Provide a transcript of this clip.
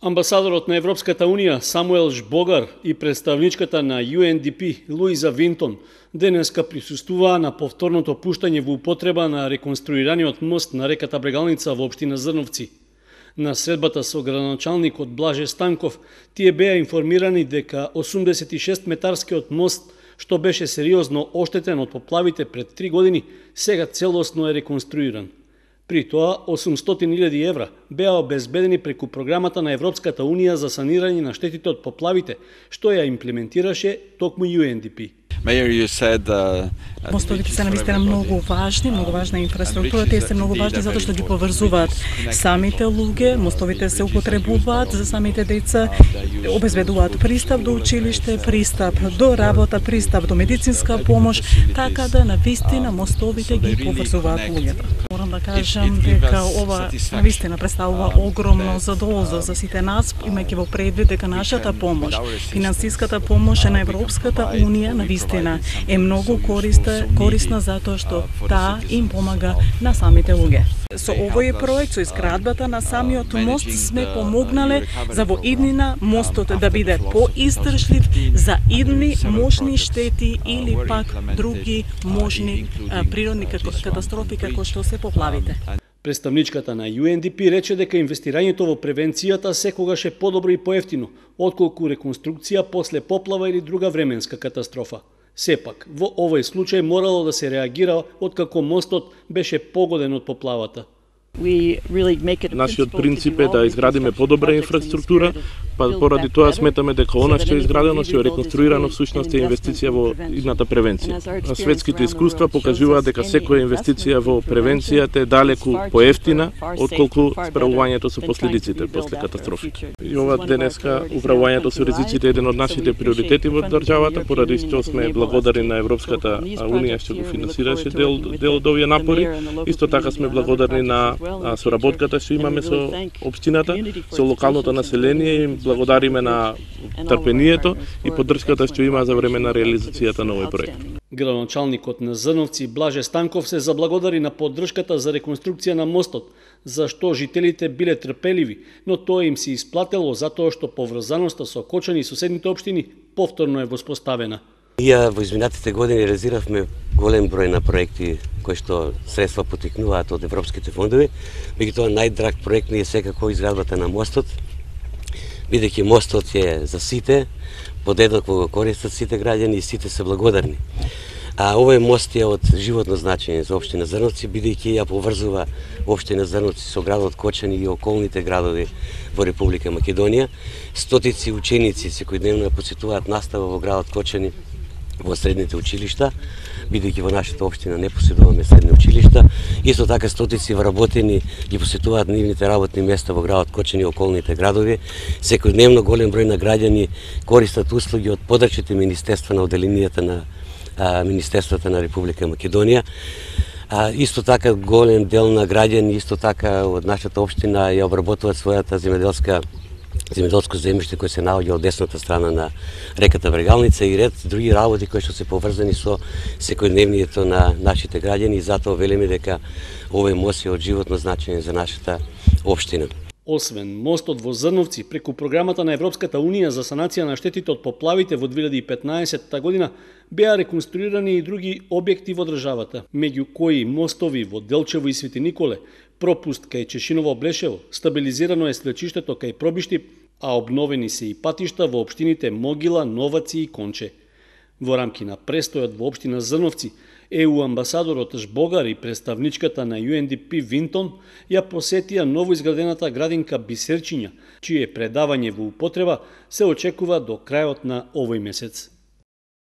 Амбасадорот на Европската Унија Самуел Жбогар и представничката на UNDP Луиза Винтон денеска присуствуваа на повторното пуштање во употреба на реконструираниот мост на реката Брегалница во општина Зрновци. На средбата со градоначалникот Блаже Станков тие беа информирани дека 86 метарскиот мост, што беше сериозно оштетен од поплавите пред 3 години, сега целосно е реконструиран. При тоа 800.000 евра беа обезбедени преку програмата на Европската Унија за санирање на штетите од поплавите, што ја имплементираше токму UNDP. Мостовите се навистина многу важна инфраструктура, тие се многу важни затоа што ги поврзуваат самите луѓе, мостовите се употребуваат за самите деца, обезбедуваат пристап до училиште, пристап до работа, пристап до медицинска помош, така да навистина мостовите ги поврзуваат луѓето. Морам да кажам дека ова навистина представува огромно задолжство за сите нас, имајќи во предвид дека нашата помош, финансиската помош на Европската Унија навистина е многу корисна затоа што таа им помага на самите луѓе. Со овој проект, со изградбата на самиот мост сме помогнале за во иднина мостот да биде поиздржлив за идни можни штети или пак други можни природни катастрофи како што се поплавите. Представничката на UNDP рече дека инвестирањето во превенцијата секогаш е подобро и поевтино, отколку реконструкција после поплава или друга временска катастрофа. Сепак, во овој случај морало да се реагира откако мостот беше погоден од поплавата. Нашиот принцип е да изградиме подобра инфраструктура, па поради тоа сметаме дека она што е изградено, што е реконструирано всушност е инвестиција во идната превенција. Светските искуства покажуваат дека секоја инвестиција во превенцијата е далеку поевтина отколку справувањето со последиците после катастрофите. И ова денеска управувањето со ризиците е еден од нашите приоритети во државата, поради што сме благодарни на Европската Унија што го финансираше дел од овие напори. Исто така сме благодарни на соработката што имаме со општината, со локалното население, и благодариме на трпението и поддршката што има за време на реализацијата на овој проект. Градоначалникот на Зрновци Блаже Станков се заблагодари на поддршката за реконструкција на мостот, за што жителите биле трпеливи, но тоа им се исплатело затоа што поврзаноста со Кочани и соседните општини повторно е воспоставена. Ние во изминатите години реализиравме голем број на проекти кои што средства потекнуваат од европските фондови, меѓутоа најдраг проект ни е секако изградбата на мостот, бидејќи мостот е за сите, подеднакво го користат сите граѓани и сите се благодарни. А овој мост е од животно значење за општина Зрновци, бидејќи ја поврзува општина Зрновци со градот Кочани и околните градови во Република Македонија. Стотици ученици секојдневно ја посетуваат настава во градот Кочани, во средните училишта, бидејќи во нашата општина не поседуваме средни училишта. Исто така стотици вработени ги посетуваат нивните работни места во градот Кочани и околните градови. Секојдневно голем број на граѓани користат услуги од подрачните министерства на одделенијата на Министерството на Република Македонија. Исто така голем дел на граѓани, исто така од нашата општина ја обработуваат својата земјоделско земјиште кој се наоѓа од десната страна на реката Брегалница и ред други работи кои што се поврзани со секојдневнието на нашите граѓани, и затоа велиме дека овој мост е од животно значење за нашата општина. Освен мостот во Зрновци, преку програмата на Европската Унија за санација на штетите од поплавите во 2015 година, беа реконструирани и други објекти во државата, меѓу кои мостови во Делчево и Свети Николе, пропуст кај Чешиново Блешево, стабилизирано е свлечиштето кај Пробиштип, а обновени се и патишта во општините Могила, Новаци и Конче. Во рамки на престојот во општина Зрновци, ЕУ амбасадорот Жбогар и представничката на UNDP Винтон ја посетија новоизградената градинка Бисерчиња, чие предавање во употреба се очекува до крајот на овој месец.